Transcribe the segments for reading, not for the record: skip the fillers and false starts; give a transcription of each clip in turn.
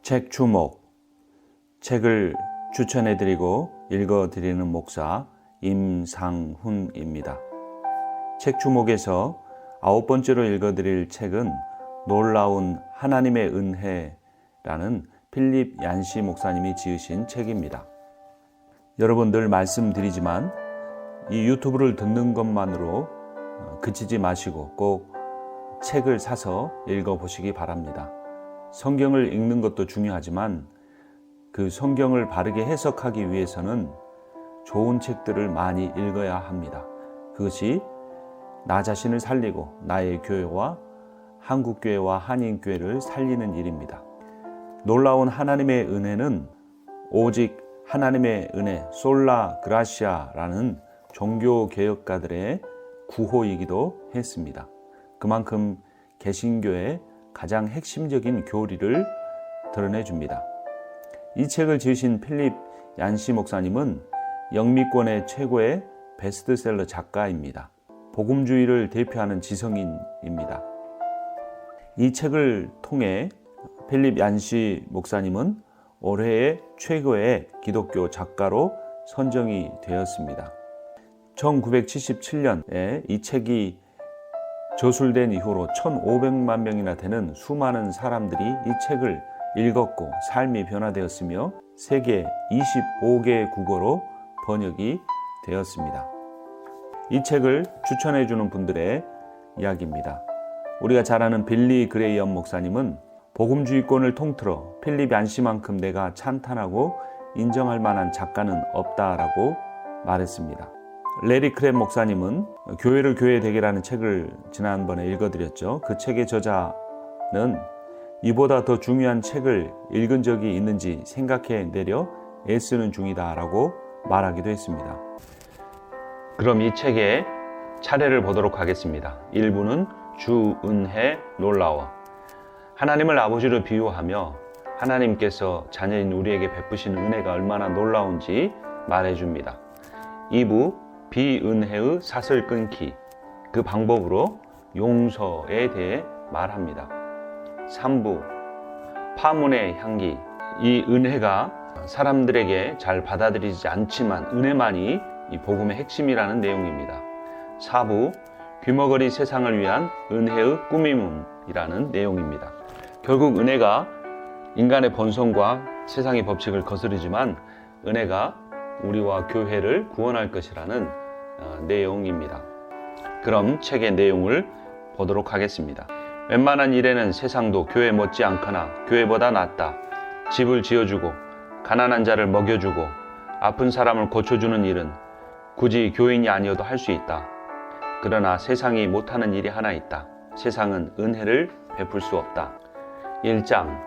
책 주목, 책을 추천해드리고 읽어드리는 목사 임상훈입니다. 책 주목에서 9번째로 읽어드릴 책은 놀라운 하나님의 은혜라는 필립 얀시 목사님이 지으신 책입니다. 여러분 늘 말씀드리지만 이 유튜브를 듣는 것만으로 그치지 마시고 꼭 책을 사서 읽어보시기 바랍니다. 성경을 읽는 것도 중요하지만 그 성경을 바르게 해석하기 위해서는 좋은 책들을 많이 읽어야 합니다. 그것이 나 자신을 살리고 나의 교회와 한국교회와 한인교회를 살리는 일입니다. 놀라운 하나님의 은혜는 오직 하나님의 은혜, 솔라 그라시아라는 종교개혁가들의 구호이기도 했습니다. 그만큼 개신교의 가장 핵심적인 교리를 드러내줍니다. 이 책을 지으신 필립 얀시 목사님은 영미권의 최고의 베스트셀러 작가입니다. 복음주의를 대표하는 지성인입니다. 이 책을 통해 필립 얀시 목사님은 올해의 최고의 기독교 작가로 선정이 되었습니다. 1977년에 이 책이 저술된 이후로 1,500만 명이나 되는 수많은 사람들이 이 책을 읽었고 삶이 변화되었으며 세계 25개 국어로 번역이 되었습니다. 이 책을 추천해 주는 분들의 이야기입니다. 우리가 잘 아는 빌리 그레이엄 목사님은 복음주의권을 통틀어 필립 얀시만큼 내가 찬탄하고 인정할 만한 작가는 없다라고 말했습니다. 레리 크랩 목사님은 교회를 교회 되게라는 책을 지난번에 읽어드렸죠. 그 책의 저자는 이보다 더 중요한 책을 읽은 적이 있는지 생각해 내려 애쓰는 중이다라고 말하기도 했습니다. 그럼 이 책의 차례를 보도록 하겠습니다. 1부는 주 은혜 놀라워. 하나님을 아버지로 비유하며 하나님께서 자녀인 우리에게 베푸시는 은혜가 얼마나 놀라운지 말해줍니다. 2부 비은혜의 사슬 끊기, 그 방법으로 용서에 대해 말합니다. 3부 파문의 향기, 이 은혜가 사람들에게 잘 받아들이지 않지만 은혜만이 이 복음의 핵심이라는 내용입니다. 4부 귀머거리 세상을 위한 은혜의 꾸밈이라는 내용입니다. 결국 은혜가 인간의 본성과 세상의 법칙을 거스르지만 은혜가 우리와 교회를 구원할 것이라는 내용입니다. 그럼 책의 내용을 보도록 하겠습니다. 웬만한 일에는 세상도 교회 못지 않거나 교회보다 낫다. 집을 지어주고 가난한 자를 먹여주고 아픈 사람을 고쳐주는 일은 굳이 교인이 아니어도 할 수 있다. 그러나 세상이 못하는 일이 하나 있다. 세상은 은혜를 베풀 수 없다. 1장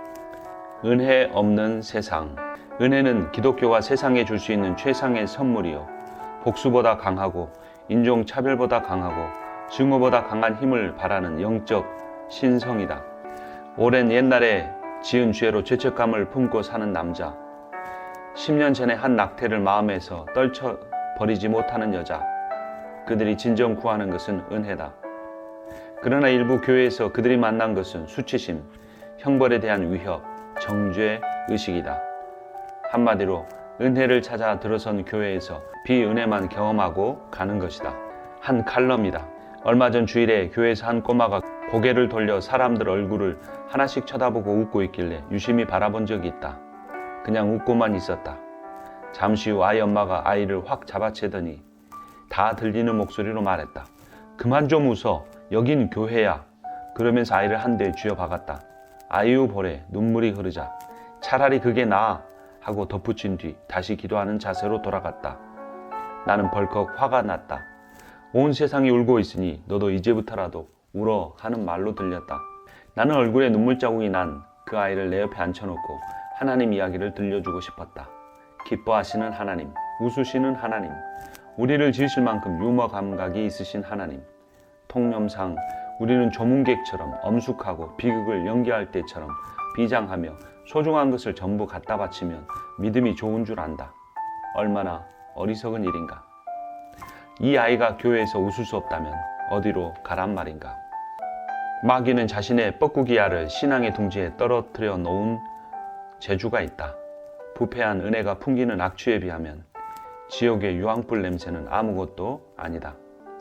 은혜 없는 세상. 은혜는 기독교가 세상에 줄 수 있는 최상의 선물이요 복수보다 강하고 인종차별보다 강하고 증오보다 강한 힘을 바라는 영적 신성이다. 오랜 옛날에 지은 죄로 죄책감을 품고 사는 남자, 10년 전에 한 낙태를 마음에서 떨쳐버리지 못하는 여자, 그들이 진정 구하는 것은 은혜다. 그러나 일부 교회에서 그들이 만난 것은 수치심, 형벌에 대한 위협, 정죄 의식이다. 한마디로 은혜를 찾아 들어선 교회에서 비은혜만 경험하고 가는 것이다. 한 칼럼이다. 얼마 전 주일에 교회에서 한 꼬마가 고개를 돌려 사람들 얼굴을 하나씩 쳐다보고 웃고 있길래 유심히 바라본 적이 있다. 그냥 웃고만 있었다. 잠시 후 아이 엄마가 아이를 확 잡아채더니 다 들리는 목소리로 말했다. 그만 좀 웃어. 여긴 교회야. 그러면서 아이를 한 대 쥐어박았다. 아이유 볼에 눈물이 흐르자 차라리 그게 나아 하고 덧붙인 뒤 다시 기도하는 자세로 돌아갔다. 나는 벌컥 화가 났다. 온 세상이 울고 있으니 너도 이제부터라도 울어 하는 말로 들렸다. 나는 얼굴에 눈물 자국이 난 그 아이를 내 옆에 앉혀놓고 하나님 이야기를 들려주고 싶었다. 기뻐하시는 하나님, 웃으시는 하나님, 우리를 지으실 만큼 유머 감각이 있으신 하나님. 통념상 우리는 조문객처럼 엄숙하고 비극을 연기할 때처럼 비장하며 소중한 것을 전부 갖다 바치면 믿음이 좋은 줄 안다. 얼마나 어리석은 일인가. 이 아이가 교회에서 웃을 수 없다면 어디로 가란 말인가. 마귀는 자신의 뻐꾸기알을 신앙의 둥지에 떨어뜨려 놓은 재주가 있다. 부패한 은혜가 풍기는 악취에 비하면 지옥의 유황불 냄새는 아무것도 아니다.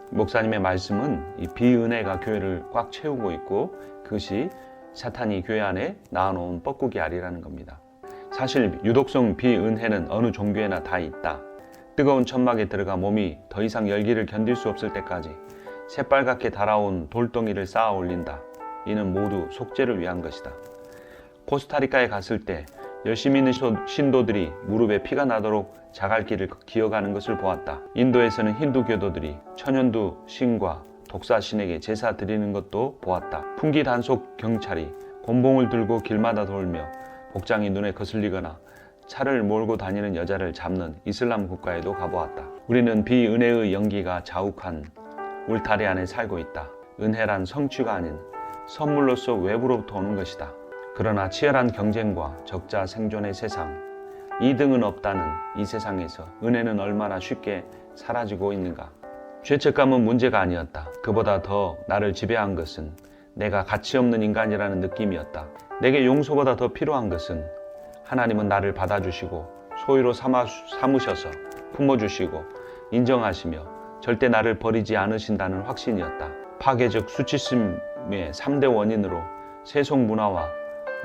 목사님의 말씀은 이 비은혜가 교회를 꽉 채우고 있고 그것이 사탄이 교회 안에 낳아놓은 뻐꾸기 알이라는 겁니다. 사실 유독성 비은혜는 어느 종교에나 다 있다. 뜨거운 천막에 들어가 몸이 더 이상 열기를 견딜 수 없을 때까지 새빨갛게 달아온 돌덩이를 쌓아 올린다. 이는 모두 속죄를 위한 것이다. 코스타리카에 갔을 때 열심히 있는 신도들이 무릎에 피가 나도록 자갈길을 기어가는 것을 보았다. 인도에서는 힌두 교도들이 천연두 신과 독사 신에게 제사 드리는 것도 보았다. 풍기 단속 경찰이 곤봉을 들고 길마다 돌며 복장이 눈에 거슬리거나 차를 몰고 다니는 여자를 잡는 이슬람 국가에도 가보았다. 우리는 비은혜의 연기가 자욱한 울타리 안에 살고 있다. 은혜란 성취가 아닌 선물로서 외부로부터 오는 것이다. 그러나 치열한 경쟁과 적자 생존의 세상, 이등은 없다는 이 세상에서 은혜는 얼마나 쉽게 사라지고 있는가. 죄책감은 문제가 아니었다. 그보다 더 나를 지배한 것은 내가 가치 없는 인간이라는 느낌이었다. 내게 용서보다 더 필요한 것은 하나님은 나를 받아주시고 소유로 삼으셔서 품어주시고 인정하시며 절대 나를 버리지 않으신다는 확신이었다. 파괴적 수치심의 3대 원인으로 세속 문화와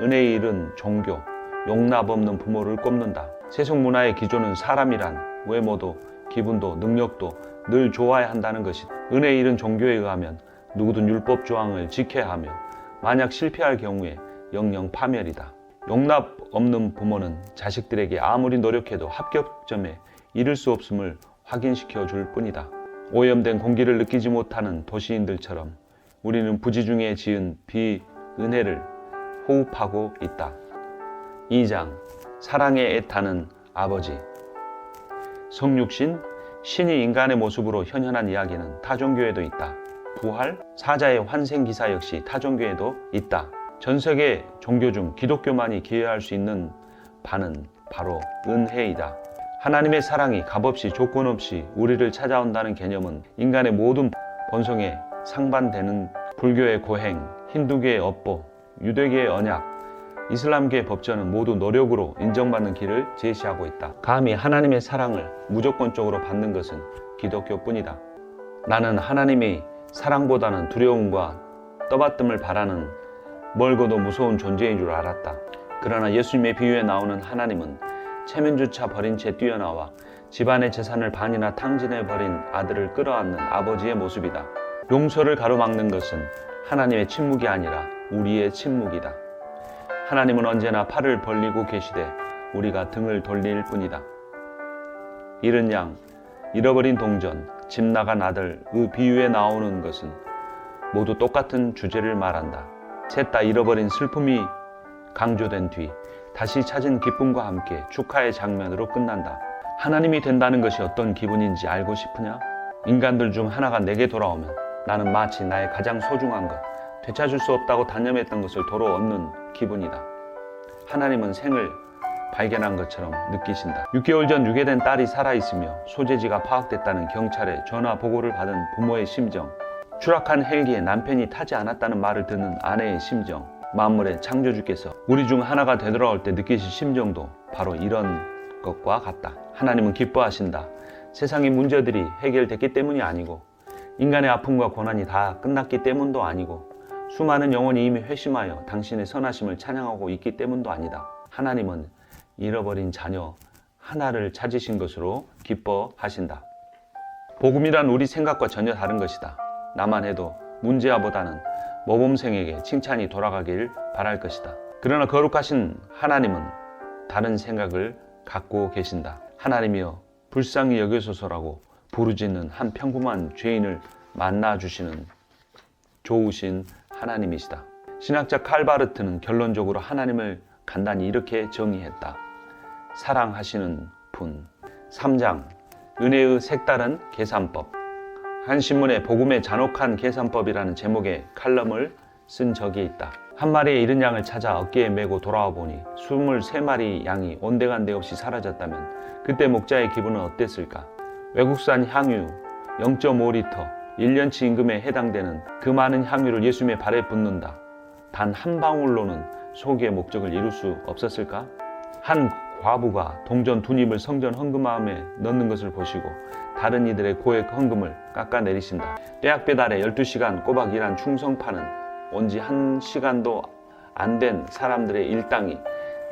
은혜에 이른 종교, 용납 없는 부모를 꼽는다. 세속 문화의 기조는 사람이란 외모도 기분도 능력도 늘 좋아야 한다는 것이다. 은혜에 이른 종교에 의하면 누구든 율법 조항을 지켜야 하며 만약 실패할 경우에 영영 파멸이다. 용납 없는 부모는 자식들에게 아무리 노력해도 합격점에 이를 수 없음을 확인시켜 줄 뿐이다. 오염된 공기를 느끼지 못하는 도시인들처럼 우리는 부지중에 지은 비은혜를 호흡하고 있다. 2장 사랑에 애타는 아버지. 성육신, 신이 인간의 모습으로 현현한 이야기는 타종교에도 있다. 부활, 사자의 환생 기사 역시 타종교에도 있다. 전 세계 종교 중 기독교만이 기여할 수 있는 바는 바로 은혜이다. 하나님의 사랑이 값없이 조건 없이 우리를 찾아온다는 개념은 인간의 모든 본성에 상반되는 불교의 고행, 힌두교의 업보, 유대교의 언약, 이슬람교의 법전은 모두 노력으로 인정받는 길을 제시하고 있다. 감히 하나님의 사랑을 무조건적으로 받는 것은 기독교뿐이다. 나는 하나님이 사랑보다는 두려움과 떠받듦을 바라는 멀고도 무서운 존재인 줄 알았다. 그러나 예수님의 비유에 나오는 하나님은 체면조차 버린 채 뛰어나와 집안의 재산을 반이나 탕진해버린 아들을 끌어안는 아버지의 모습이다. 용서를 가로막는 것은 하나님의 침묵이 아니라 우리의 침묵이다. 하나님은 언제나 팔을 벌리고 계시되 우리가 등을 돌릴 뿐이다. 잃은 양, 잃어버린 동전, 집 나간 아들의 비유에 나오는 것은 모두 똑같은 주제를 말한다. 셋 다 잃어버린 슬픔이 강조된 뒤 다시 찾은 기쁨과 함께 축하의 장면으로 끝난다. 하나님이 된다는 것이 어떤 기분인지 알고 싶으냐? 인간들 중 하나가 내게 돌아오면 나는 마치 나의 가장 소중한 것, 되찾을 수 없다고 단념했던 것을 도로 얻는 기분이다. 하나님은 생을 발견한 것처럼 느끼신다. 6개월 전 유괴된 딸이 살아있으며 소재지가 파악됐다는 경찰의 전화 보고를 받은 부모의 심정, 추락한 헬기에 남편이 타지 않았다는 말을 듣는 아내의 심정, 만물의 창조주께서 우리 중 하나가 되돌아올 때 느끼실 심정도 바로 이런 것과 같다. 하나님은 기뻐하신다. 세상의 문제들이 해결됐기 때문이 아니고 인간의 아픔과 고난이 다 끝났기 때문도 아니고 수많은 영혼이 이미 회심하여 당신의 선하심을 찬양하고 있기 때문도 아니다. 하나님은 잃어버린 자녀 하나를 찾으신 것으로 기뻐하신다. 복음이란 우리 생각과 전혀 다른 것이다. 나만 해도 문제아보다는 모범생에게 칭찬이 돌아가길 바랄 것이다. 그러나 거룩하신 하나님은 다른 생각을 갖고 계신다. 하나님이여 불쌍히 여기소서라고 부르짖는 한 평범한 죄인을 만나주시는 좋으신 하나님이시다. 신학자 칼바르트는 결론적으로 하나님을 간단히 이렇게 정의했다. 사랑하시는 분. 3장 은혜의 색다른 계산법. 한 신문에 복음의 잔혹한 계산법이라는 제목의 칼럼을 쓴 적이 있다. 한 마리의 잃은 양을 찾아 어깨에 메고 돌아와 보니 23마리 양이 온데간데 없이 사라졌다면 그때 목자의 기분은 어땠을까? 외국산 향유 0.5리터 1년치 임금에 해당되는 그 많은 향유를 예수님의 발에 붓는다. 단 한 방울로는 소기의 목적을 이룰 수 없었을까? 한 과부가 동전 두 입을 성전 헌금함에 넣는 것을 보시고 다른 이들의 고액 헌금을 깎아내리신다. 떼약 배달에 12시간 꼬박 일한 충성파는 온지 1시간도 안 된 사람들의 일당이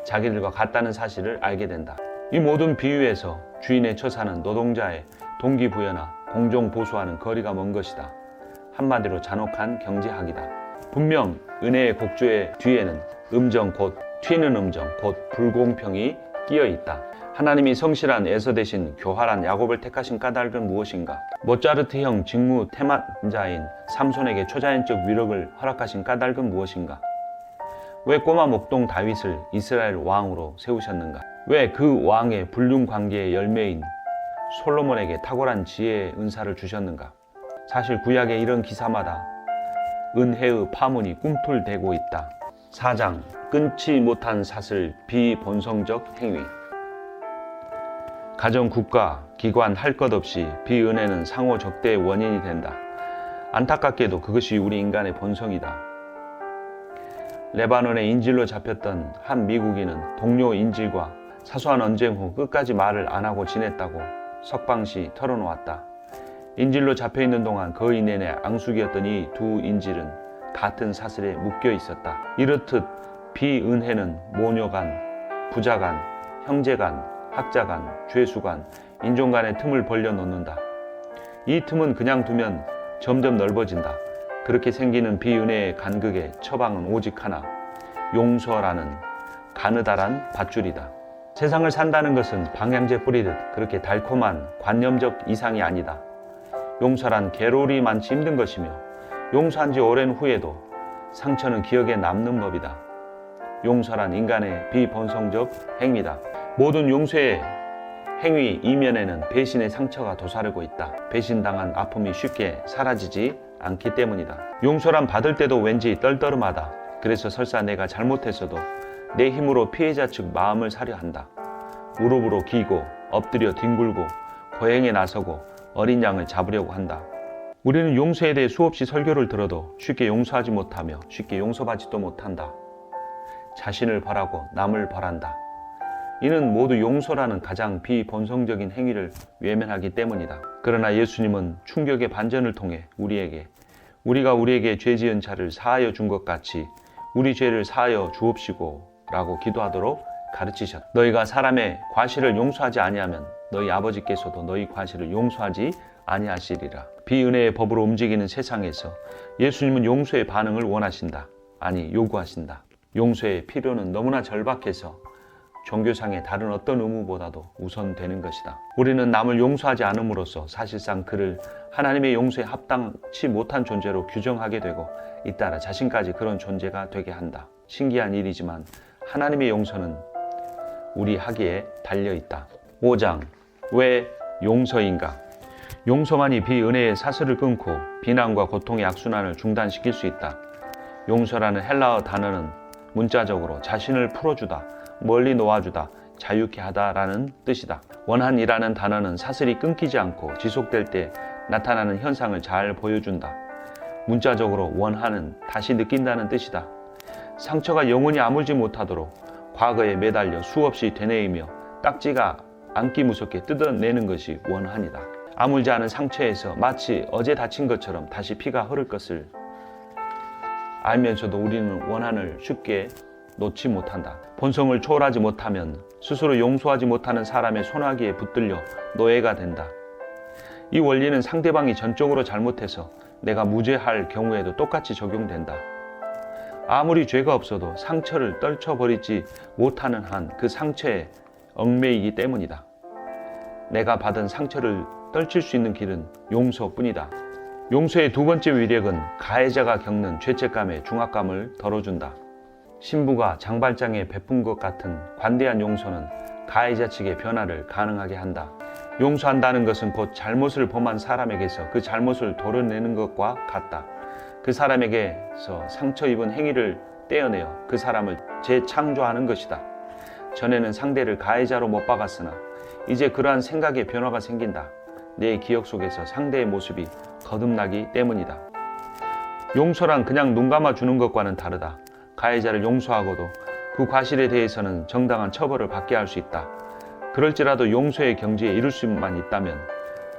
자기들과 같다는 사실을 알게 된다. 이 모든 비유에서 주인의 처사는 노동자의 동기부여나 공정보수와는 거리가 먼 것이다. 한마디로 잔혹한 경제학이다. 분명 은혜의 곡조의 뒤에는 음정 곧 튀는 음정 곧 불공평이 끼어 있다. 하나님이 성실한 에서 대신 교활한 야곱을 택하신 까닭은 무엇인가? 모차르트형 직무 태만자인 삼손에게 초자연적 위력을 허락하신 까닭은 무엇인가? 왜 꼬마 목동 다윗을 이스라엘 왕으로 세우셨는가? 왜 그 왕의 불륜 관계의 열매인 솔로몬에게 탁월한 지혜의 은사를 주셨는가? 사실 구약의 이런 기사마다 은혜의 파문이 꿈틀대고 있다. 4장 끊지 못한 사슬 비본성적 행위. 가정, 국가, 기관 할 것 없이 비은혜는 상호 적대의 원인이 된다. 안타깝게도 그것이 우리 인간의 본성이다. 레바논의 인질로 잡혔던 한 미국인은 동료 인질과 사소한 언쟁 후 끝까지 말을 안 하고 지냈다고 석방시 털어놓았다. 인질로 잡혀있는 동안 거의 내내 앙숙이었던 이 두 인질은 같은 사슬에 묶여 있었다. 이렇듯 비은혜는 모녀간, 부자간, 형제간, 학자간, 죄수간, 인종간의 틈을 벌려놓는다. 이 틈은 그냥 두면 점점 넓어진다. 그렇게 생기는 비은혜의 간극의 처방은 오직 하나, 용서라는 가느다란 밧줄이다. 세상을 산다는 것은 방향제 뿌리듯 그렇게 달콤한 관념적 이상이 아니다. 용서란 개롤이 많지 힘든 것이며 용서한 지 오랜 후에도 상처는 기억에 남는 법이다. 용서란 인간의 비본성적 행위다. 모든 용서의 행위 이면에는 배신의 상처가 도사르고 있다. 배신당한 아픔이 쉽게 사라지지 않기 때문이다. 용서란 받을 때도 왠지 떨떠름하다. 그래서 설사 내가 잘못했어도 내 힘으로 피해자 측 마음을 사려 한다. 무릎으로 기고 엎드려 뒹굴고 고행에 나서고 어린 양을 잡으려고 한다. 우리는 용서에 대해 수없이 설교를 들어도 쉽게 용서하지 못하며 쉽게 용서받지도 못한다. 자신을 벌하고 남을 벌한다. 이는 모두 용서라는 가장 비본성적인 행위를 외면하기 때문이다. 그러나 예수님은 충격의 반전을 통해 우리가 우리에게 죄 지은 자를 사하여 준 것 같이 우리 죄를 사하여 주옵시고 라고 기도하도록 가르치셨다. 너희가 사람의 과실을 용서하지 아니하면 너희 아버지께서도 너희 과실을 용서하지 아니하시리라. 비은혜의 법으로 움직이는 세상에서 예수님은 용서의 반응을 원하신다. 아니, 요구하신다. 용서의 필요는 너무나 절박해서 종교상의 다른 어떤 의무보다도 우선되는 것이다. 우리는 남을 용서하지 않음으로써 사실상 그를 하나님의 용서에 합당치 못한 존재로 규정하게 되고 잇따라 자신까지 그런 존재가 되게 한다. 신기한 일이지만 하나님의 용서는 우리 하기에 달려있다. 5장 왜 용서인가? 용서만이 비은혜의 사슬을 끊고 비난과 고통의 악순환을 중단시킬 수 있다. 용서라는 헬라어 단어는 문자적으로 자신을 풀어주다, 멀리 놓아주다, 자유케 하다라는 뜻이다. 원한이라는 단어는 사슬이 끊기지 않고 지속될 때 나타나는 현상을 잘 보여준다. 문자적으로 원한은 다시 느낀다는 뜻이다. 상처가 영원히 아물지 못하도록 과거에 매달려 수없이 되뇌이며 딱지가 앉기 무섭게 뜯어내는 것이 원한이다. 아물지 않은 상처에서 마치 어제 다친 것처럼 다시 피가 흐를 것을 알면서도 우리는 원한을 쉽게 놓지 못한다. 본성을 초월하지 못하면 스스로 용서하지 못하는 사람의 손아귀에 붙들려 노예가 된다. 이 원리는 상대방이 전적으로 잘못해서 내가 무죄할 경우에도 똑같이 적용된다. 아무리 죄가 없어도 상처를 떨쳐버리지 못하는 한 그 상처에 얽매이기 때문이다. 내가 받은 상처를 떨칠 수 있는 길은 용서뿐이다. 용서의 두 번째 위력은 가해자가 겪는 죄책감의 중압감을 덜어준다. 신부가 장발장에 베푼 것 같은 관대한 용서는 가해자 측의 변화를 가능하게 한다. 용서한다는 것은 곧 잘못을 범한 사람에게서 그 잘못을 도려내는 것과 같다. 그 사람에게서 상처 입은 행위를 떼어내어 그 사람을 재창조하는 것이다. 전에는 상대를 가해자로 못 박았으나 이제 그러한 생각의 변화가 생긴다. 내 기억 속에서 상대의 모습이 거듭나기 때문이다. 용서란 그냥 눈 감아 주는 것과는 다르다. 가해자를 용서하고도 그 그 과실에 대해서는 정당한 처벌을 받게 할 수 있다. 그럴지라도 용서의 경지에 이를 수만 있다면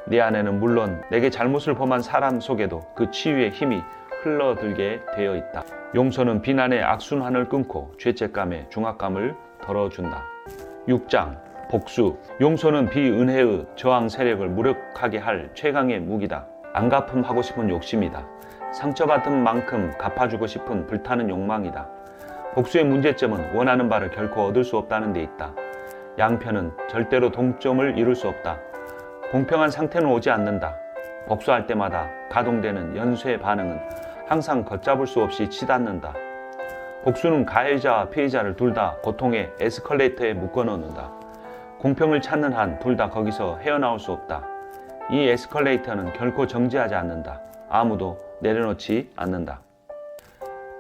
내 안에는 물론 내게 잘못을 범한 사람 속에도 그 치유의 힘이 흘러들게 되어 있다. 용서는 비난의 악순환을 끊고 죄책감의 중압감을 덜어준다. 6장 복수. 용서는 비은혜의 저항 세력을 무력하게 할 최강의 무기다. 안갚음하고 싶은 욕심이다. 상처받은 만큼 갚아주고 싶은 불타는 욕망이다. 복수의 문제점은 원하는 바를 결코 얻을 수 없다는 데 있다. 양편은 절대로 동점을 이룰 수 없다. 공평한 상태는 오지 않는다. 복수할 때마다 가동되는 연쇄 반응은 항상 걷잡을 수 없이 치닫는다. 복수는 가해자와 피해자를 둘 다 고통의 에스컬레이터에 묶어넣는다. 공평을 찾는 한 둘 다 거기서 헤어나올 수 없다. 이 에스컬레이터는 결코 정지하지 않는다. 아무도 내려놓지 않는다.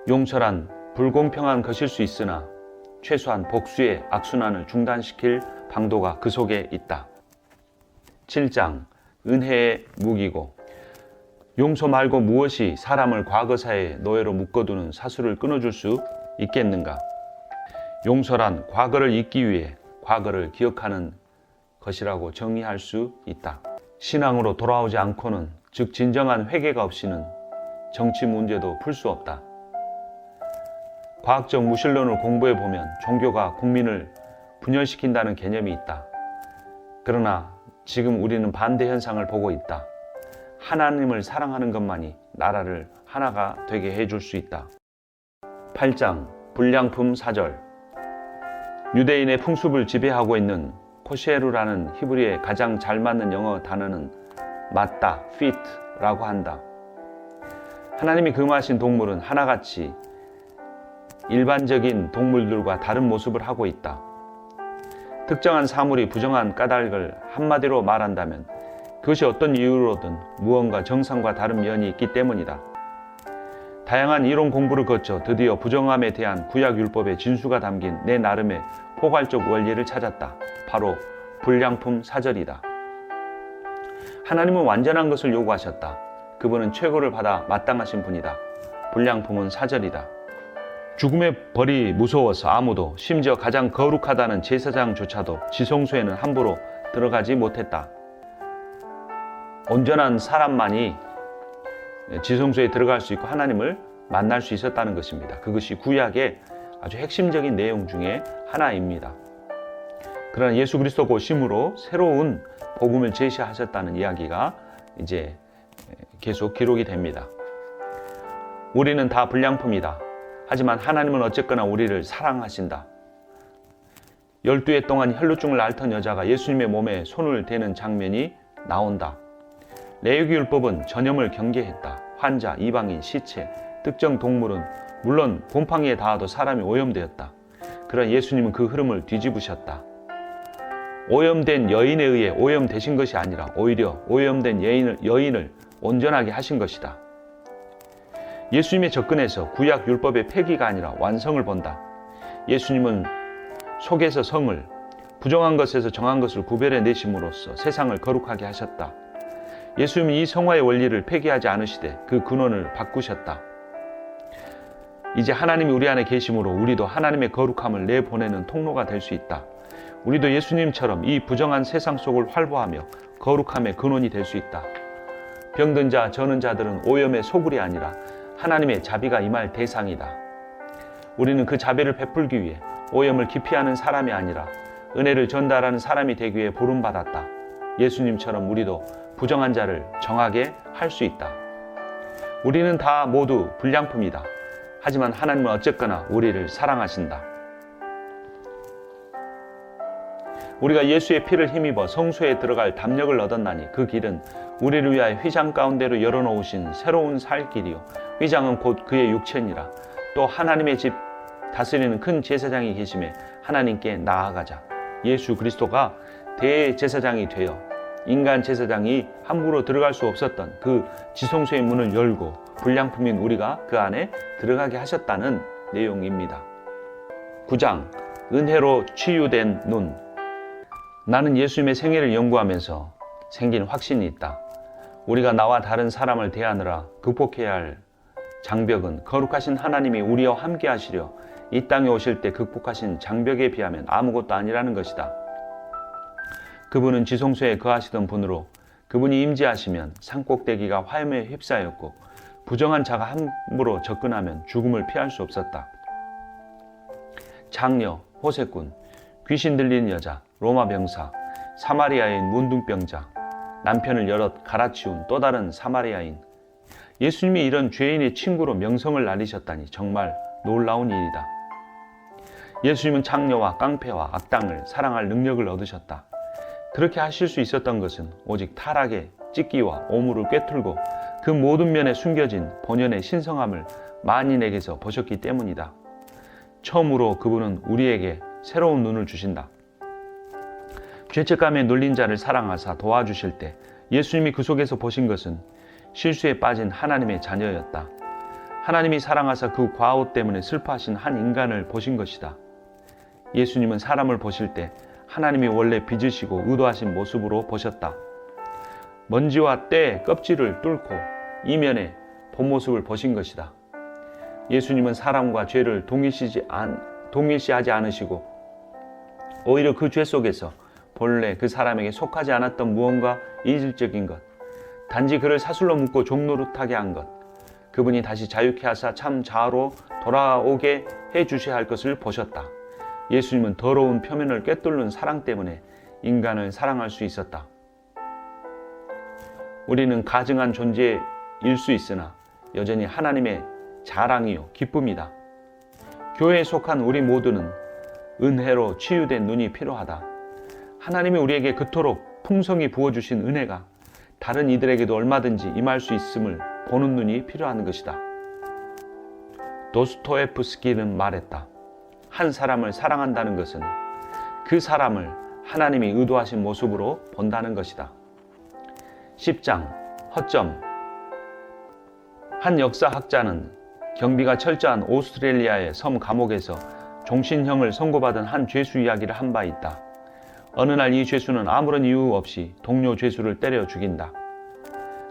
용서란 불공평한 것일 수 있으나 최소한 복수의 악순환을 중단시킬 방도가 그 속에 있다. 7장 은혜의 무기고. 용서 말고 무엇이 사람을 과거사의 노예로 묶어두는 사슬을 끊어줄 수 있겠는가? 용서란 과거를 잊기 위해 과거를 기억하는 것이라고 정의할 수 있다. 신앙으로 돌아오지 않고는, 즉 진정한 회개가 없이는 정치 문제도 풀 수 없다. 과학적 무신론을 공부해보면 종교가 국민을 분열시킨다는 개념이 있다. 그러나 지금 우리는 반대 현상을 보고 있다. 하나님을 사랑하는 것만이 나라를 하나가 되게 해줄 수 있다. 8장 불량품 사절. 유대인의 풍습을 지배하고 있는 코셰루라는 히브리에 가장 잘 맞는 영어 단어는 맞다, fit라고 한다. 하나님이 금하신 동물은 하나같이 일반적인 동물들과 다른 모습을 하고 있다. 특정한 사물이 부정한 까닭을 한마디로 말한다면 그것이 어떤 이유로든 무언가 정상과 다른 면이 있기 때문이다. 다양한 이론 공부를 거쳐 드디어 부정함에 대한 구약율법의 진수가 담긴 내 나름의 포괄적 원리를 찾았다. 바로 불량품 사절이다. 하나님은 완전한 것을 요구하셨다. 그분은 최고를 받아 마땅하신 분이다. 불량품은 사절이다. 죽음의 벌이 무서워서 아무도, 심지어 가장 거룩하다는 제사장조차도 지성소에는 함부로 들어가지 못했다. 온전한 사람만이 지성소에 들어갈 수 있고 하나님을 만날 수 있었다는 것입니다. 그것이 구약의 아주 핵심적인 내용 중에 하나입니다. 그러나 예수 그리스도 오심으로 새로운 복음을 제시하셨다는 이야기가 이제 계속 기록이 됩니다. 우리는 다 불량품이다. 하지만 하나님은 어쨌거나 우리를 사랑하신다. 12해 동안 혈루증을 앓던 여자가 예수님의 몸에 손을 대는 장면이 나온다. 레위기율법은 전염을 경계했다. 환자, 이방인, 시체, 특정 동물은 물론 곰팡이에 닿아도 사람이 오염되었다. 그러나 예수님은 그 흐름을 뒤집으셨다. 오염된 여인에 의해 오염되신 것이 아니라 오히려 오염된 여인을 온전하게 하신 것이다. 예수님의 접근에서 구약 율법의 폐기가 아니라 완성을 본다. 예수님은 속에서 성을, 부정한 것에서 정한 것을 구별해 내심으로써 세상을 거룩하게 하셨다. 예수님은 이 성화의 원리를 폐기하지 않으시되 그 근원을 바꾸셨다. 이제 하나님이 우리 안에 계심으로 우리도 하나님의 거룩함을 내보내는 통로가 될 수 있다. 우리도 예수님처럼 이 부정한 세상 속을 활보하며 거룩함의 근원이 될 수 있다. 병든 자, 저는 자들은 오염의 소굴이 아니라 하나님의 자비가 임할 대상이다. 우리는 그 자비를 베풀기 위해 오염을 기피하는 사람이 아니라 은혜를 전달하는 사람이 되기 위해 부름받았다. 예수님처럼 우리도 부정한 자를 정하게 할 수 있다. 우리는 다 모두 불량품이다. 하지만 하나님은 어쨌거나 우리를 사랑하신다. 우리가 예수의 피를 힘입어 성소에 들어갈 담력을 얻었나니 그 길은 우리를 위하여 휘장 가운데로 열어놓으신 새로운 살 길이요 휘장은 곧 그의 육체니라. 또 하나님의 집 다스리는 큰 제사장이 계심에 하나님께 나아가자. 예수 그리스도가 대제사장이 되어 인간 제사장이 함부로 들어갈 수 없었던 그 지성소의 문을 열고 불량품인 우리가 그 안에 들어가게 하셨다는 내용입니다. 9장 은혜로 치유된 눈. 나는 예수님의 생애를 연구하면서 생긴 확신이 있다. 우리가 나와 다른 사람을 대하느라 극복해야 할 장벽은 거룩하신 하나님이 우리와 함께 하시려 이 땅에 오실 때 극복하신 장벽에 비하면 아무것도 아니라는 것이다. 그분은 지성소에 거하시던 분으로 그분이 임재하시면 산꼭대기가 화염에 휩싸였고 부정한 자가 함부로 접근하면 죽음을 피할 수 없었다. 장녀, 호색꾼, 귀신 들린 여자, 로마 병사, 사마리아인 문둥병자, 남편을 여럿 갈아치운 또 다른 사마리아인. 예수님이 이런 죄인의 친구로 명성을 날리셨다니 정말 놀라운 일이다. 예수님은 장녀와 깡패와 악당을 사랑할 능력을 얻으셨다. 그렇게 하실 수 있었던 것은 오직 타락의 찢기와 오물을 꿰뚫고 그 모든 면에 숨겨진 본연의 신성함을 만인에게서 보셨기 때문이다. 처음으로 그분은 우리에게 새로운 눈을 주신다. 죄책감에 눌린 자를 사랑하사 도와주실 때 예수님이 그 속에서 보신 것은 실수에 빠진 하나님의 자녀였다. 하나님이 사랑하사 그 과오 때문에 슬퍼하신 한 인간을 보신 것이다. 예수님은 사람을 보실 때 하나님이 원래 빚으시고 의도하신 모습으로 보셨다. 먼지와 때의 껍질을 뚫고 이면의 본 모습을 보신 것이다. 예수님은 사람과 죄를 동일시하지 않으시고 오히려 그 죄 속에서 본래 그 사람에게 속하지 않았던 무언가 이질적인 것, 단지 그를 사슬로 묶고 종노릇하게 한 것, 그분이 다시 자유케 하사 참 자아로 돌아오게 해주셔야 할 것을 보셨다. 예수님은 더러운 표면을 꿰뚫는 사랑 때문에 인간을 사랑할 수 있었다. 우리는 가증한 존재일 수 있으나 여전히 하나님의 자랑이요 기쁨이다. 교회에 속한 우리 모두는 은혜로 치유된 눈이 필요하다. 하나님이 우리에게 그토록 풍성히 부어주신 은혜가 다른 이들에게도 얼마든지 임할 수 있음을 보는 눈이 필요한 것이다. 도스토옙스키는 말했다. 한 사람을 사랑한다는 것은 그 사람을 하나님이 의도하신 모습으로 본다는 것이다. 10장 허점. 한 역사학자는 경비가 철저한 오스트레일리아의 섬 감옥에서 종신형을 선고받은 한 죄수 이야기를 한 바 있다. 어느 날 이 죄수는 아무런 이유 없이 동료 죄수를 때려 죽인다.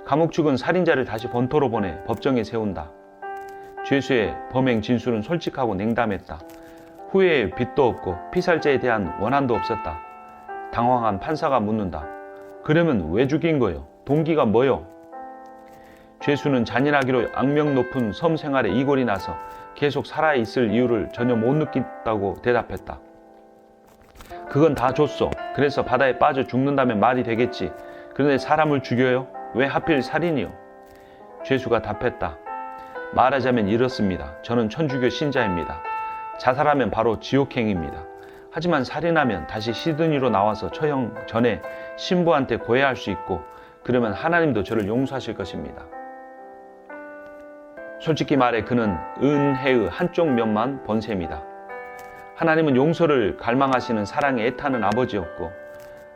감옥 측은 살인자를 다시 본토로 보내 법정에 세운다. 죄수의 범행 진술은 솔직하고 냉담했다. 후회의 빚도 없고 피살자에 대한 원한도 없었다. 당황한 판사가 묻는다. 그러면 왜 죽인 거요? 동기가 뭐요? 죄수는 잔인하기로 악명 높은 섬 생활에 이골이 나서 계속 살아있을 이유를 전혀 못 느낀다고 대답했다. 그건 다 줬어. 그래서 바다에 빠져 죽는다면 말이 되겠지. 그런데 사람을 죽여요? 왜 하필 살인이요? 죄수가 답했다. 말하자면 이렇습니다. 저는 천주교 신자입니다. 자살하면 바로 지옥행입니다. 하지만 살인하면 다시 시드니로 나와서 처형 전에 신부한테 고해할 수 있고 그러면 하나님도 저를 용서하실 것입니다. 솔직히 말해 그는 은혜의 한쪽 면만 본 셈이다. 하나님은 용서를 갈망하시는 사랑에 애타는 아버지였고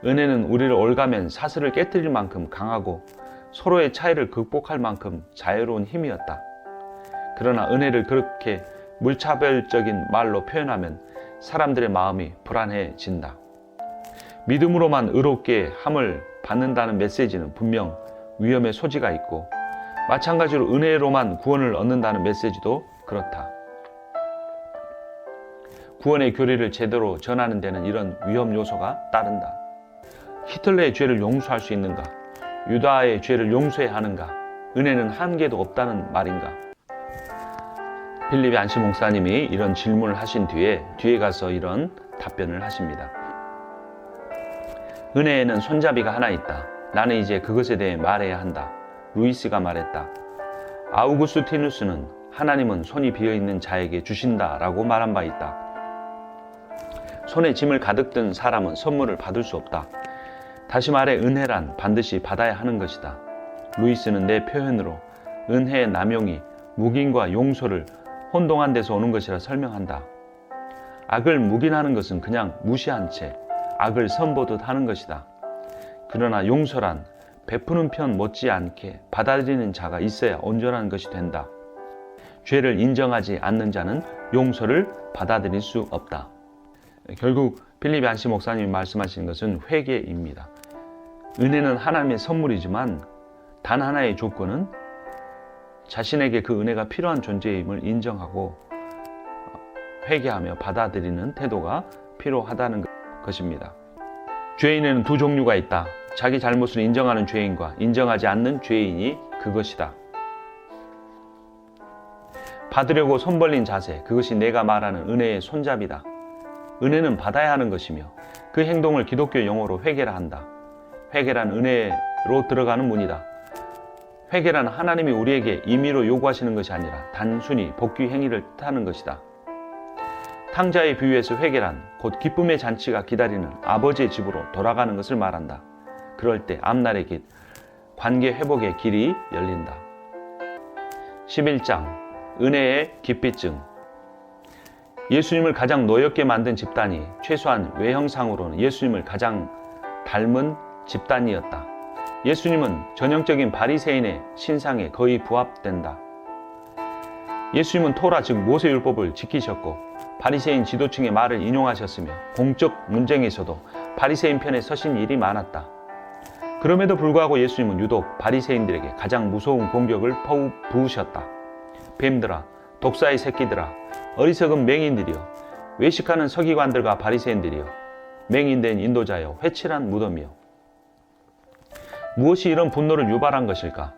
은혜는 우리를 올가면 사슬을 깨뜨릴 만큼 강하고 서로의 차이를 극복할 만큼 자유로운 힘이었다. 그러나 은혜를 그렇게 물차별적인 말로 표현하면 사람들의 마음이 불안해진다. 믿음으로만 의롭게 함을 받는다는 메시지는 분명 위험의 소지가 있고 마찬가지로 은혜로만 구원을 얻는다는 메시지도 그렇다. 구원의 교리를 제대로 전하는 데는 이런 위험 요소가 따른다. 히틀러의 죄를 용서할 수 있는가? 유다의 죄를 용서해야 하는가? 은혜는 한계도 없다는 말인가? 필립 안시 목사님이 이런 질문을 하신 뒤에 가서 이런 답변을 하십니다. 은혜에는 손잡이가 하나 있다. 나는 이제 그것에 대해 말해야 한다. 루이스가 말했다. 아우구스티누스는 하나님은 손이 비어있는 자에게 주신다라고 말한 바 있다. 손에 짐을 가득 든 사람은 선물을 받을 수 없다. 다시 말해 은혜란 반드시 받아야 하는 것이다. 루이스는 내 표현으로 은혜의 남용이 묵인과 용서를 혼동한 데서 오는 것이라 설명한다. 악을 묵인하는 것은 그냥 무시한 채 악을 선보듯 하는 것이다. 그러나 용서란 베푸는 편 못지않게 받아들이는 자가 있어야 온전한 것이 된다. 죄를 인정하지 않는 자는 용서를 받아들일 수 없다. 결국 필립 안시 목사님이 말씀하시는 것은 회개입니다. 은혜는 하나님의 선물이지만 단 하나의 조건은 자신에게 그 은혜가 필요한 존재임을 인정하고 회개하며 받아들이는 태도가 필요하다는 것입니다. 죄인에는 두 종류가 있다. 자기 잘못을 인정하는 죄인과 인정하지 않는 죄인이 그것이다. 받으려고 손 벌린 자세, 그것이 내가 말하는 은혜의 손잡이다. 은혜는 받아야 하는 것이며 그 행동을 기독교 용어로 회개라 한다. 회개란 은혜로 들어가는 문이다. 회개란 하나님이 우리에게 임의로 요구하시는 것이 아니라 단순히 복귀 행위를 뜻하는 것이다. 탕자의 비유에서 회개란 곧 기쁨의 잔치가 기다리는 아버지의 집으로 돌아가는 것을 말한다. 그럴 때 앞날의 길, 관계 회복의 길이 열린다. 11장 은혜의 기피증. 예수님을 가장 노엽게 만든 집단이 최소한 외형상으로는 예수님을 가장 닮은 집단이었다. 예수님은 전형적인 바리새인의 신상에 거의 부합된다. 예수님은 토라 즉 모세율법을 지키셨고 바리새인 지도층의 말을 인용하셨으며 공적 논쟁에서도 바리새인 편에 서신 일이 많았다. 그럼에도 불구하고 예수님은 유독 바리새인들에게 가장 무서운 공격을 부으셨다. 뱀들아, 독사의 새끼들아, 어리석은 맹인들이여, 외식하는 서기관들과 바리새인들이여, 맹인된 인도자여, 회칠한 무덤이여. 무엇이 이런 분노를 유발한 것일까?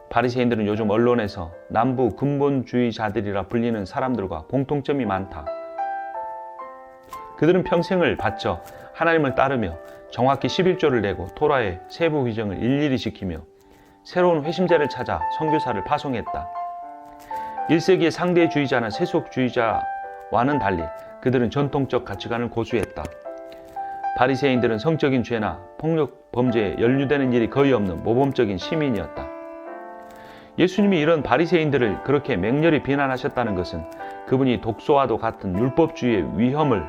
바리새인들은 요즘 언론에서 남부 근본주의자들이라 불리는 사람들과 공통점이 많다. 그들은 평생을 바쳐 하나님을 따르며 정확히 11조를 내고 토라의 세부 규정을 일일이 지키며 새로운 회심자를 찾아 선교사를 파송했다. 1세기의 상대주의자나 세속주의자와는 달리 그들은 전통적 가치관을 고수했다. 바리새인들은 성적인 죄나 폭력 범죄에 연루되는 일이 거의 없는 모범적인 시민이었다. 예수님이 이런 바리새인들을 그렇게 맹렬히 비난하셨다는 것은 그분이 독소와도 같은 율법주의의 위험을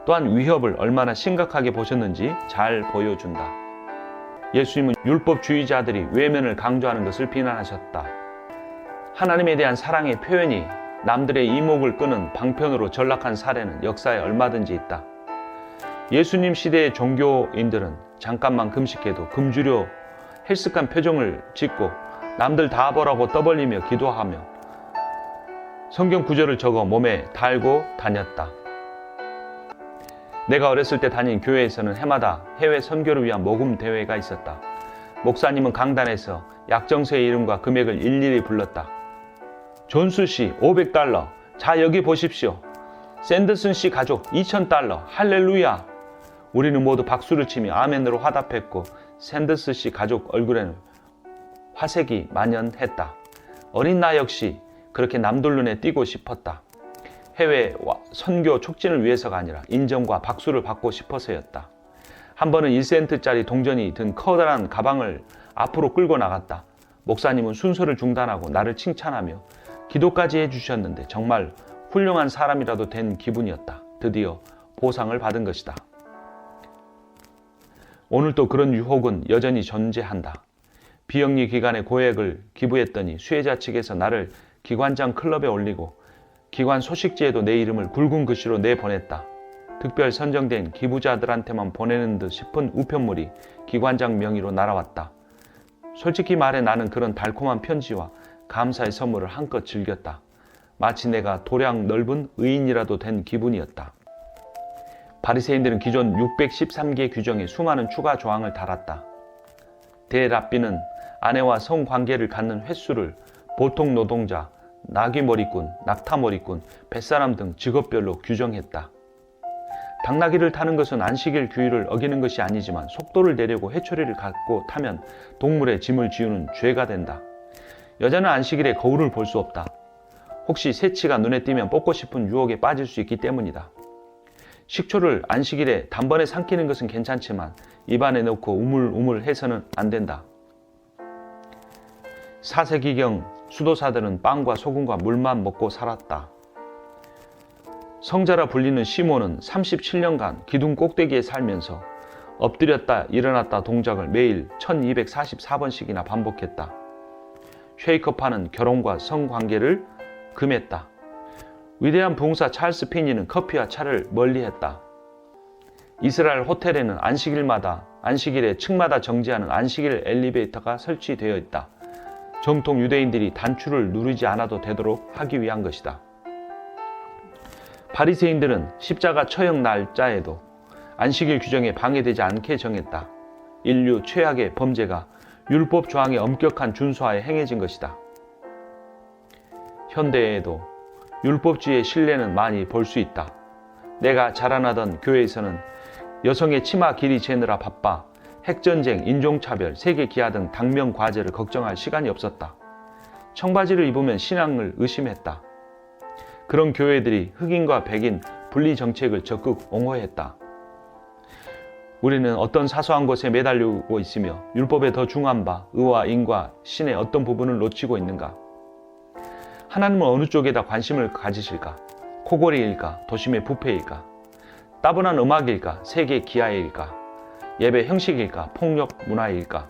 또한 위협을 얼마나 심각하게 보셨는지 잘 보여준다. 예수님은 율법주의자들이 외면을 강조하는 것을 비난하셨다. 하나님에 대한 사랑의 표현이 남들의 이목을 끄는 방편으로 전락한 사례는 역사에 얼마든지 있다. 예수님 시대의 종교인들은 잠깐만 금식해도 금주려 헬쓱한 표정을 짓고 남들 다 보라고 떠벌리며 기도하며 성경 구절을 적어 몸에 달고 다녔다. 내가 어렸을 때 다닌 교회에서는 해마다 해외 선교를 위한 모금 대회가 있었다. 목사님은 강단에서 약정서의 이름과 금액을 일일이 불렀다. 존수 씨 500달러, 자 여기 보십시오. 샌더슨 씨 가족 2000달러, 할렐루야. 우리는 모두 박수를 치며 아멘으로 화답했고 샌더슨 씨 가족 얼굴에는 화색이 만연했다. 어린 나 역시 그렇게 남들 눈에 띄고 싶었다. 해외 선교 촉진을 위해서가 아니라 인정과 박수를 받고 싶어서였다. 한 번은 1센트짜리 동전이 든 커다란 가방을 앞으로 끌고 나갔다. 목사님은 순서를 중단하고 나를 칭찬하며 기도까지 해주셨는데 정말 훌륭한 사람이라도 된 기분이었다. 드디어 보상을 받은 것이다. 오늘도 그런 유혹은 여전히 존재한다. 비영리 기관에 고액을 기부했더니 수혜자 측에서 나를 기관장 클럽에 올리고 기관 소식지에도 내 이름을 굵은 글씨로 내보냈다. 특별 선정된 기부자들한테만 보내는 듯 싶은 우편물이 기관장 명의로 날아왔다. 솔직히 말해 나는 그런 달콤한 편지와 감사의 선물을 한껏 즐겼다. 마치 내가 도량 넓은 의인이라도 된 기분이었다. 바리새인들은 기존 613개 규정에 수많은 추가 조항을 달았다. 대랍비는 아내와 성관계를 갖는 횟수를 보통 노동자, 나귀머리꾼, 낙타머리꾼, 뱃사람 등 직업별로 규정했다. 당나귀를 타는 것은 안식일 규율을 어기는 것이 아니지만 속도를 내려고 회초리를 갖고 타면 동물의 짐을 지우는 죄가 된다. 여자는 안식일에 거울을 볼 수 없다. 혹시 새치가 눈에 띄면 뽑고 싶은 유혹에 빠질 수 있기 때문이다. 식초를 안식일에 단번에 삼키는 것은 괜찮지만 입안에 넣고 우물우물 해서는 안 된다. 4세기경 수도사들은 빵과 소금과 물만 먹고 살았다. 성자라 불리는 시몬은 37년간 기둥 꼭대기에 살면서 엎드렸다 일어났다 동작을 매일 1244번씩이나 반복했다. 쉐이커파는 결혼과 성관계를 금했다. 위대한 부흥사 찰스 피니는 커피와 차를 멀리했다. 이스라엘 호텔에는 안식일에 층마다 정지하는 안식일 엘리베이터가 설치되어 있다. 정통 유대인들이 단추를 누르지 않아도 되도록 하기 위한 것이다. 바리새인들은 십자가 처형 날짜에도 안식일 규정에 방해되지 않게 정했다. 인류 최악의 범죄가 율법 조항의 엄격한 준수하에 행해진 것이다. 현대에도 율법주의의 신뢰는 많이 볼 수 있다. 내가 자라나던 교회에서는 여성의 치마 길이 재느라 바빠 핵전쟁, 인종차별, 세계기아 등 당면 과제를 걱정할 시간이 없었다. 청바지를 입으면 신앙을 의심했다. 그런 교회들이 흑인과 백인 분리 정책을 적극 옹호했다. 우리는 어떤 사소한 것에 매달리고 있으며 율법에 더 중요한 바 의와 인과 신의 어떤 부분을 놓치고 있는가? 하나님은 어느 쪽에다 관심을 가지실까? 코골이일까? 도심의 부패일까? 따분한 음악일까? 세계 기아일까? 예배 형식일까? 폭력 문화일까?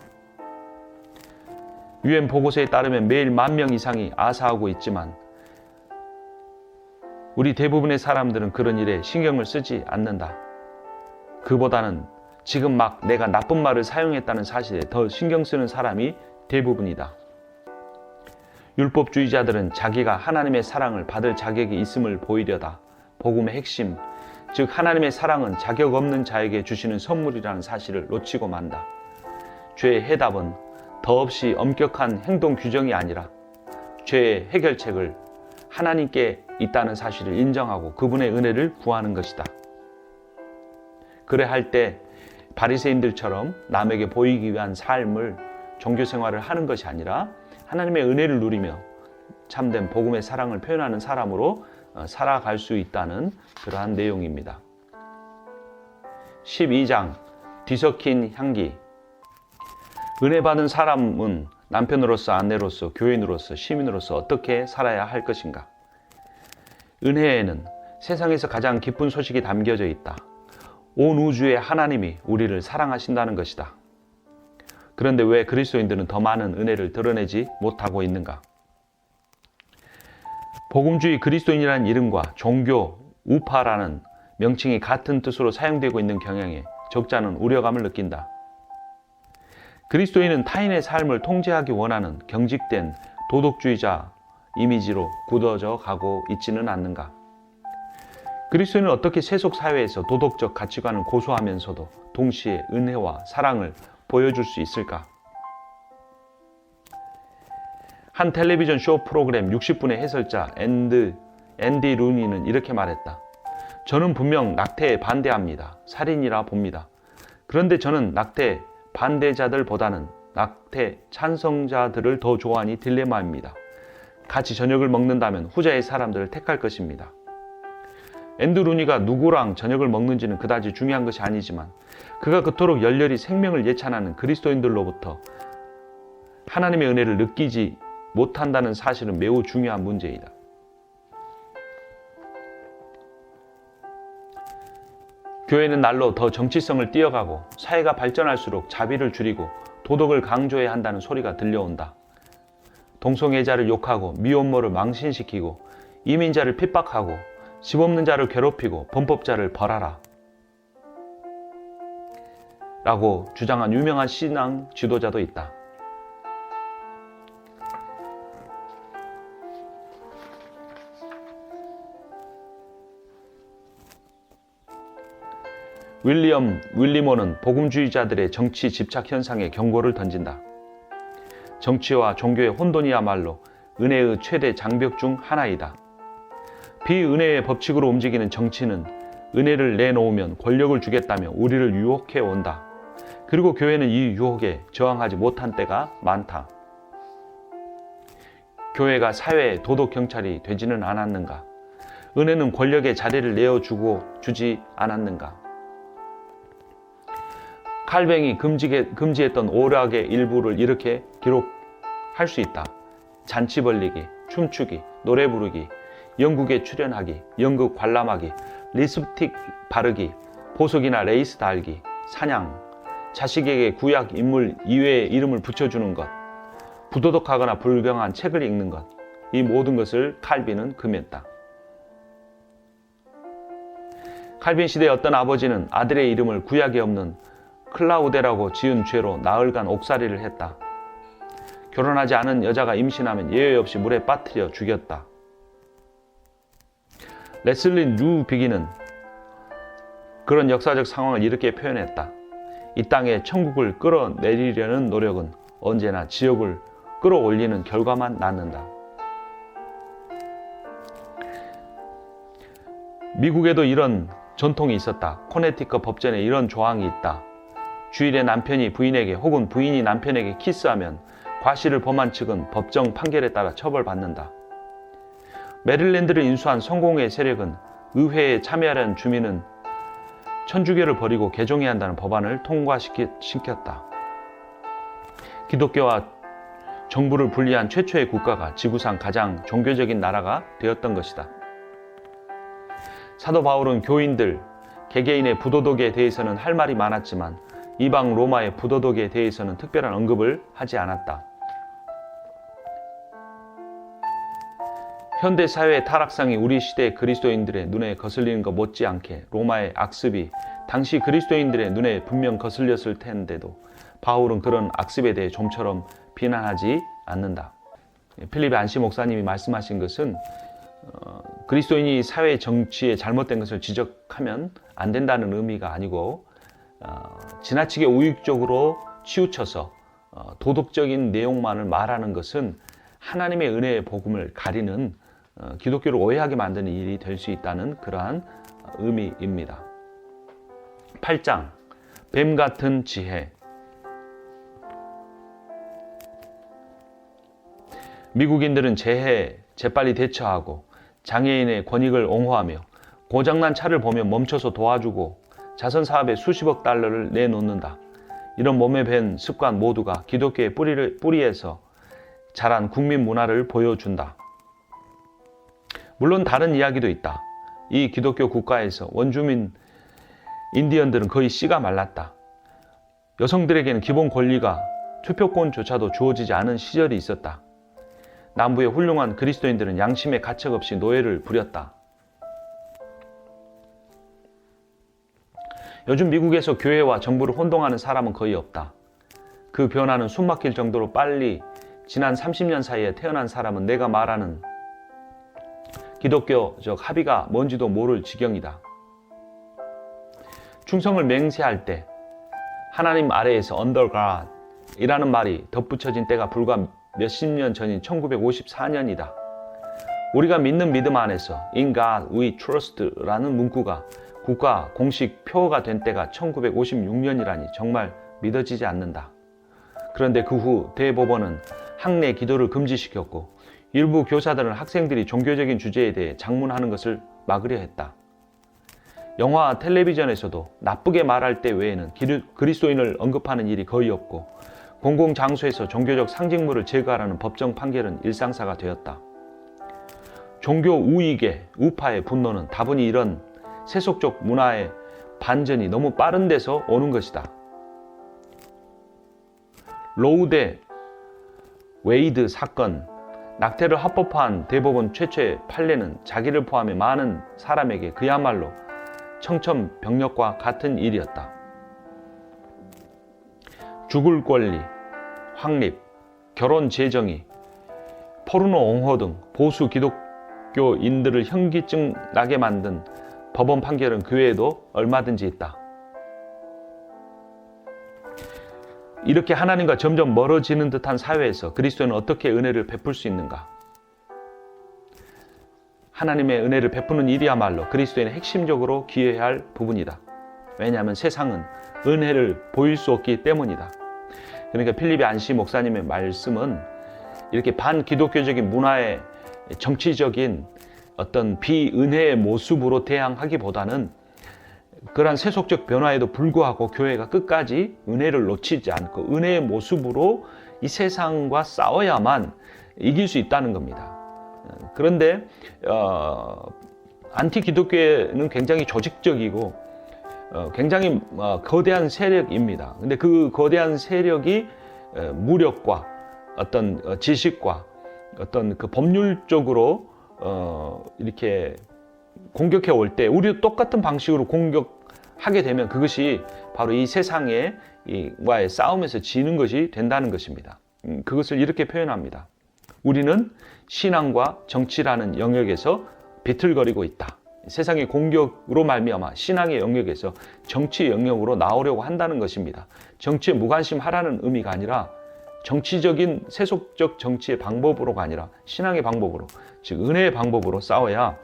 UN 보고서에 따르면 매일 10,000명 이상이 아사하고 있지만 우리 대부분의 사람들은 그런 일에 신경을 쓰지 않는다. 그보다는 지금 막 내가 나쁜 말을 사용했다는 사실에 더 신경 쓰는 사람이 대부분이다. 율법주의자들은 자기가 하나님의 사랑을 받을 자격이 있음을 보이려다 복음의 핵심, 즉 하나님의 사랑은 자격 없는 자에게 주시는 선물이라는 사실을 놓치고 만다. 죄의 해답은 더없이 엄격한 행동 규정이 아니라 죄의 해결책을 하나님께 있다는 사실을 인정하고 그분의 은혜를 구하는 것이다. 그래 할 때 바리새인들처럼 남에게 보이기 위한 삶을 종교 생활을 하는 것이 아니라 하나님의 은혜를 누리며 참된 복음의 사랑을 표현하는 사람으로 살아갈 수 있다는 그러한 내용입니다. 12장 뒤섞인 향기. 은혜 받은 사람은 남편으로서, 아내로서, 교인으로서, 시민으로서 어떻게 살아야 할 것인가? 은혜에는 세상에서 가장 기쁜 소식이 담겨져 있다. 온 우주의 하나님이 우리를 사랑하신다는 것이다. 그런데 왜 그리스도인들은 더 많은 은혜를 드러내지 못하고 있는가? 복음주의 그리스도인이라는 이름과 종교 우파라는 명칭이 같은 뜻으로 사용되고 있는 경향에 적자는 우려감을 느낀다. 그리스도인은 타인의 삶을 통제하기 원하는 경직된 도덕주의자 이미지로 굳어져 가고 있지는 않는가? 그리스도인은 어떻게 세속 사회에서 도덕적 가치관을 고수하면서도 동시에 은혜와 사랑을 보여줄 수 있을까? 한 텔레비전 쇼 프로그램 60분의 해설자 앤디 루니는 이렇게 말했다. 저는 분명 낙태에 반대합니다. 살인이라 봅니다. 그런데 저는 낙태 반대자들보다는 낙태 찬성자들을 더 좋아하니 딜레마입니다. 같이 저녁을 먹는다면 후자의 사람들을 택할 것입니다. 앤드 루니가 누구랑 저녁을 먹는지는 그다지 중요한 것이 아니지만 그가 그토록 열렬히 생명을 예찬하는 그리스도인들로부터 하나님의 은혜를 느끼지 못한다는 사실은 매우 중요한 문제이다. 교회는 날로 더 정치성을 띄어가고 사회가 발전할수록 자비를 줄이고 도덕을 강조해야 한다는 소리가 들려온다. 동성애자를 욕하고 미혼모를 망신시키고 이민자를 핍박하고 집 없는 자를 괴롭히고 범법자를 벌하라 라고 주장한 유명한 신앙 지도자도 있다. 윌리모는 복음주의자들의 정치 집착 현상에 경고를 던진다. 정치와 종교의 혼돈이야말로 은혜의 최대 장벽 중 하나이다. 비은혜의 법칙으로 움직이는 정치는 은혜를 내놓으면 권력을 주겠다며 우리를 유혹해 온다. 그리고 교회는 이 유혹에 저항하지 못한 때가 많다. 교회가 사회의 도덕경찰이 되지는 않았는가? 은혜는 권력의 자리를 내어주고 주지 않았는가? 칼뱅이 금지했던 오락의 일부를 이렇게 기록할 수 있다. 잔치 벌리기, 춤추기, 노래 부르기, 연극에 출연하기, 연극 관람하기, 립스틱 바르기, 보석이나 레이스 달기, 사냥, 자식에게 구약 인물 이외의 이름을 붙여주는 것, 부도덕하거나 불경한 책을 읽는 것, 이 모든 것을 칼빈은 금했다. 칼빈 시대의 어떤 아버지는 아들의 이름을 구약에 없는 클라우데라고 지은 죄로 나흘간 옥살이를 했다. 결혼하지 않은 여자가 임신하면 예외 없이 물에 빠뜨려 죽였다. 레슬리 루비기는 그런 역사적 상황을 이렇게 표현했다. 이 땅에 천국을 끌어내리려는 노력은 언제나 지옥을 끌어올리는 결과만 낳는다. 미국에도 이런 전통이 있었다. 코네티컷 법전에 이런 조항이 있다. 주일에 남편이 부인에게 혹은 부인이 남편에게 키스하면 과실을 범한 측은 법정 판결에 따라 처벌받는다. 메릴랜드를 인수한 성공회 세력은 의회에 참여하려는 주민은 천주교를 버리고 개종해야 한다는 법안을 통과시켰다. 기독교와 정부를 분리한 최초의 국가가 지구상 가장 종교적인 나라가 되었던 것이다. 사도 바울은 교인들, 개개인의 부도덕에 대해서는 할 말이 많았지만 이방 로마의 부도덕에 대해서는 특별한 언급을 하지 않았다. 현대 사회의 타락상이 우리 시대 그리스도인들의 눈에 거슬리는 것 못지않게 로마의 악습이 당시 그리스도인들의 눈에 분명 거슬렸을 텐데도 바울은 그런 악습에 대해 좀처럼 비난하지 않는다. 필립 안시 목사님이 말씀하신 것은 그리스도인이 사회 정치에 잘못된 것을 지적하면 안 된다는 의미가 아니고 지나치게 우익적으로 치우쳐서 도덕적인 내용만을 말하는 것은 하나님의 은혜의 복음을 가리는 기독교를 오해하게 만드는 일이 될 수 있다는 그러한 의미입니다. 8장 뱀 같은 지혜. 미국인들은 재해에 재빨리 대처하고 장애인의 권익을 옹호하며 고장난 차를 보면 멈춰서 도와주고 자선 사업에 수십억 달러를 내놓는다. 이런 몸에 밴 습관 모두가 기독교의 뿌리에서 자란 국민 문화를 보여준다. 물론 다른 이야기도 있다. 이 기독교 국가에서 원주민 인디언들은 거의 씨가 말랐다. 여성들에게는 기본 권리가 투표권조차도 주어지지 않은 시절이 있었다. 남부의 훌륭한 그리스도인들은 양심의 가책 없이 노예를 부렸다. 요즘 미국에서 교회와 정부를 혼동하는 사람은 거의 없다. 그 변화는 숨막힐 정도로 빨리 지난 30년 사이에 태어난 사람은 내가 말하는 기독교적 합의가 뭔지도 모를 지경이다. 충성을 맹세할 때 하나님 아래에서 under God 이라는 말이 덧붙여진 때가 불과 몇십 년 전인 1954년이다. 우리가 믿는 믿음 안에서 In God we trust 라는 문구가 국가 공식 표어가 된 때가 1956년이라니 정말 믿어지지 않는다. 그런데 그 후 대법원은 학내 기도를 금지시켰고 일부 교사들은 학생들이 종교적인 주제에 대해 장문하는 것을 막으려 했다. 영화, 텔레비전에서도 나쁘게 말할 때 외에는 그리스도인을 언급하는 일이 거의 없고 공공장소에서 종교적 상징물을 제거하라는 법정 판결은 일상사가 되었다. 종교 우익의 우파의 분노는 다분히 이런 세속적 문화의 반전이 너무 빠른 데서 오는 것이다. 로우 대 웨이드 사건, 낙태를 합법화한 대법원 최초의 판례는 자기를 포함해 많은 사람에게 그야말로 청천벽력과 같은 일이었다. 죽을 권리, 확립, 결혼 재정의, 포르노 옹호 등 보수 기독교인들을 현기증 나게 만든 법원 판결은 그 외에도 얼마든지 있다. 이렇게 하나님과 점점 멀어지는 듯한 사회에서 그리스도는 어떻게 은혜를 베풀 수 있는가? 하나님의 은혜를 베푸는 일이야말로 그리스도인의 핵심적으로 기여해야 할 부분이다. 왜냐하면 세상은 은혜를 보일 수 없기 때문이다. 그러니까 필립 안시 목사님의 말씀은 이렇게 반기독교적인 문화의 정치적인 어떤 비은혜의 모습으로 대항하기보다는 그러한 세속적 변화에도 불구하고 교회가 끝까지 은혜를 놓치지 않고 은혜의 모습으로 이 세상과 싸워야만 이길 수 있다는 겁니다. 그런데 안티 기독교는 굉장히 조직적이고 굉장히 거대한 세력입니다. 근데 그 거대한 세력이 무력과 어떤 지식과 어떤 그 법률적으로 이렇게 공격해 올 때 우리도 똑같은 방식으로 공격하게 되면 그것이 바로 이 세상의 와의 싸움에서 지는 것이 된다는 것입니다. 그것을 이렇게 표현합니다. 우리는 신앙과 정치라는 영역에서 비틀거리고 있다. 세상의 공격으로 말미암아 신앙의 영역에서 정치 영역으로 나오려고 한다는 것입니다. 정치에 무관심하라는 의미가 아니라 정치적인 세속적 정치의 방법으로가 아니라 신앙의 방법으로, 즉 은혜의 방법으로 싸워야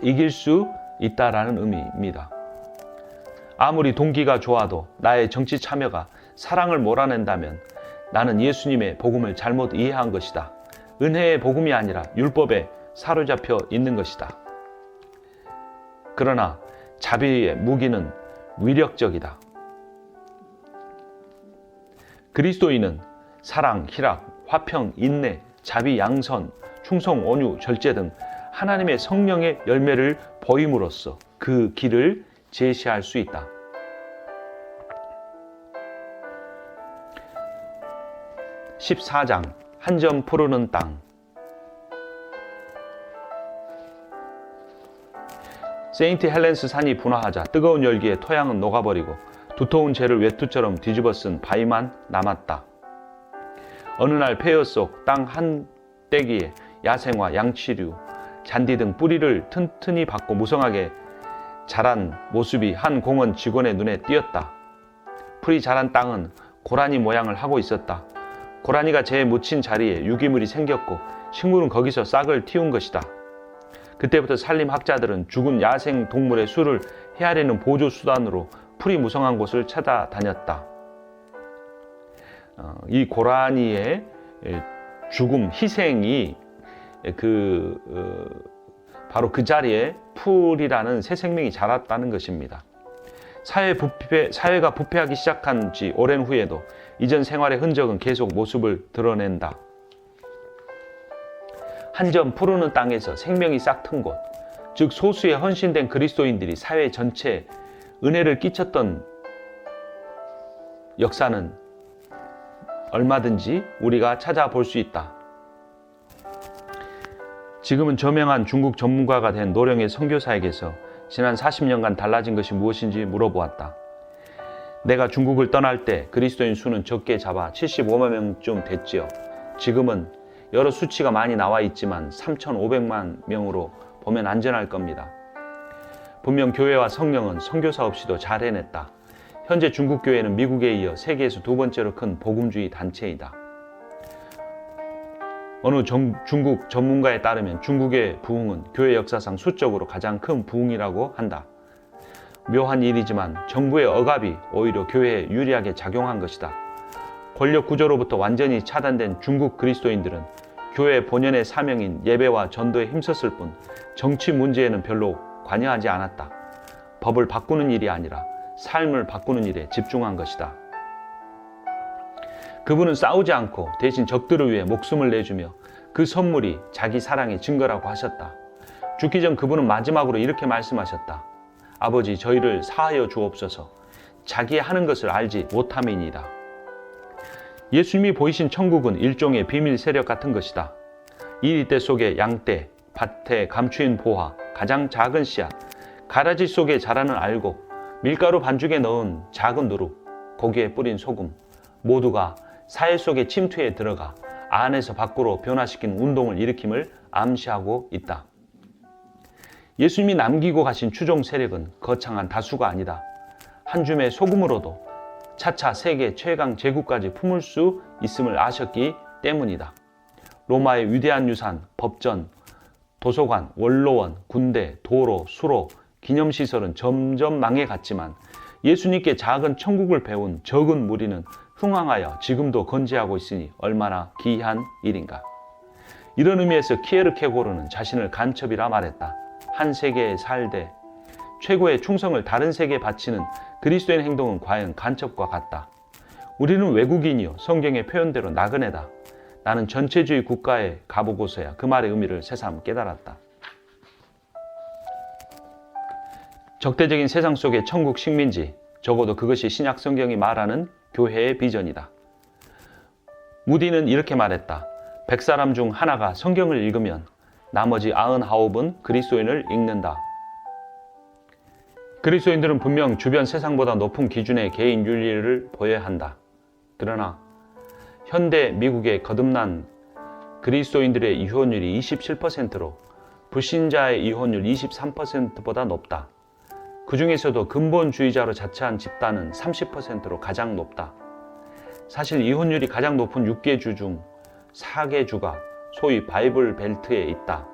이길 수 있다라는 의미입니다. 아무리 동기가 좋아도 나의 정치 참여가 사랑을 몰아낸다면 나는 예수님의 복음을 잘못 이해한 것이다. 은혜의 복음이 아니라 율법에 사로잡혀 있는 것이다. 그러나 자비의 무기는 위력적이다. 그리스도인은 사랑, 희락, 화평, 인내, 자비, 양선, 충성, 온유, 절제 등 하나님의 성령의 열매를 보임으로써 그 길을 제시할 수 있다. (14장) 한 점 푸르는 땅. 세인트 헬렌스 산이 분화하자 뜨거운 열기에 토양은 녹아버리고 두터운 재를 외투처럼 뒤집어 쓴 바위만 남았다. 어느 날 폐허 속 땅 한 떼기에 야생화, 양치류, 잔디 등 뿌리를 튼튼히 박고 무성하게 자란 모습이 한 공원 직원의 눈에 띄었다. 풀이 자란 땅은 고라니 모양을 하고 있었다. 고라니가 재에 묻힌 자리에 유기물이 생겼고 식물은 거기서 싹을 틔운 것이다. 그때부터 산림학자들은 죽은 야생 동물의 수를 헤아리는 보조 수단으로 풀이 무성한 곳을 찾아다녔다. 이 고라니의 죽음, 희생이 바로 그 자리에 풀이라는 새 생명이 자랐다는 것입니다. 사회가 부패하기 시작한 지 오랜 후에도 이전 생활의 흔적은 계속 모습을 드러낸다. 한 점 푸르는 땅에서 생명이 싹튼 곳, 즉 소수의 헌신된 그리스도인들이 사회 전체에 은혜를 끼쳤던 역사는 얼마든지 우리가 찾아볼 수 있다. 지금은 저명한 중국 전문가가 된 노령의 선교사에게서 지난 40년간 달라진 것이 무엇인지 물어보았다. 내가 중국을 떠날 때 그리스도인 수는 적게 잡아 75만 명쯤 됐지요. 지금은 여러 수치가 많이 나와 있지만 3,500만 명으로 보면 안전할 겁니다. 분명 교회와 성령은 선교사 없이도 잘 해냈다. 현재 중국 교회는 미국에 이어 세계에서 두 번째로 큰 복음주의 단체이다. 어느 중국 전문가에 따르면 중국의 부흥은 교회 역사상 수적으로 가장 큰 부흥이라고 한다. 묘한 일이지만 정부의 억압이 오히려 교회에 유리하게 작용한 것이다. 권력 구조로부터 완전히 차단된 중국 그리스도인들은 교회 본연의 사명인 예배와 전도에 힘썼을 뿐 정치 문제에는 별로 관여하지 않았다. 법을 바꾸는 일이 아니라 삶을 바꾸는 일에 집중한 것이다. 그분은 싸우지 않고 대신 적들을 위해 목숨을 내주며 그 선물이 자기 사랑의 증거라고 하셨다. 죽기 전 그분은 마지막으로 이렇게 말씀하셨다. 아버지, 저희를 사하여 주옵소서. 자기의 하는 것을 알지 못함이니이다. 예수님이 보이신 천국은 일종의 비밀 세력 같은 것이다. 이리떼 속의 양떼, 밭에 감추인 보화, 가장 작은 씨앗, 가라지 속에 자라는 알곡, 밀가루 반죽에 넣은 작은 누룩, 고기에 뿌린 소금, 모두가 사회 속의 침투에 들어가 안에서 밖으로 변화시킨 운동을 일으킴을 암시하고 있다. 예수님이 남기고 가신 추종 세력은 거창한 다수가 아니다. 한 줌의 소금으로도 차차 세계 최강 제국까지 품을 수 있음을 아셨기 때문이다. 로마의 위대한 유산, 법전, 도서관, 원로원, 군대, 도로, 수로, 기념시설은 점점 망해갔지만 예수님께 작은 천국을 배운 적은 무리는 흥황하여 지금도 건재하고 있으니 얼마나 기이한 일인가. 이런 의미에서 키에르케고르는 자신을 간첩이라 말했다. 한 세계에 살되 최고의 충성을 다른 세계에 바치는 그리스도인 행동은 과연 간첩과 같다. 우리는 외국인이요 성경의 표현대로 나그네다. 나는 전체주의 국가에 가보고서야 그 말의 의미를 새삼 깨달았다. 적대적인 세상 속의 천국 식민지, 적어도 그것이 신약 성경이 말하는 교회의 비전이다. 무디는 이렇게 말했다. 100사람 중 하나가 성경을 읽으면 나머지 99은 그리스도인을 읽는다. 그리스도인들은 분명 주변 세상보다 높은 기준의 개인 윤리를 보여야 한다. 그러나 현대 미국의 거듭난 그리스도인들의 이혼율이 27%로 불신자의 이혼율 23%보다 높다. 그 중에서도 근본주의자로 자처한 집단은 30%로 가장 높다. 사실 이혼율이 가장 높은 6개 주 중 4개 주가 소위 바이블 벨트에 있다.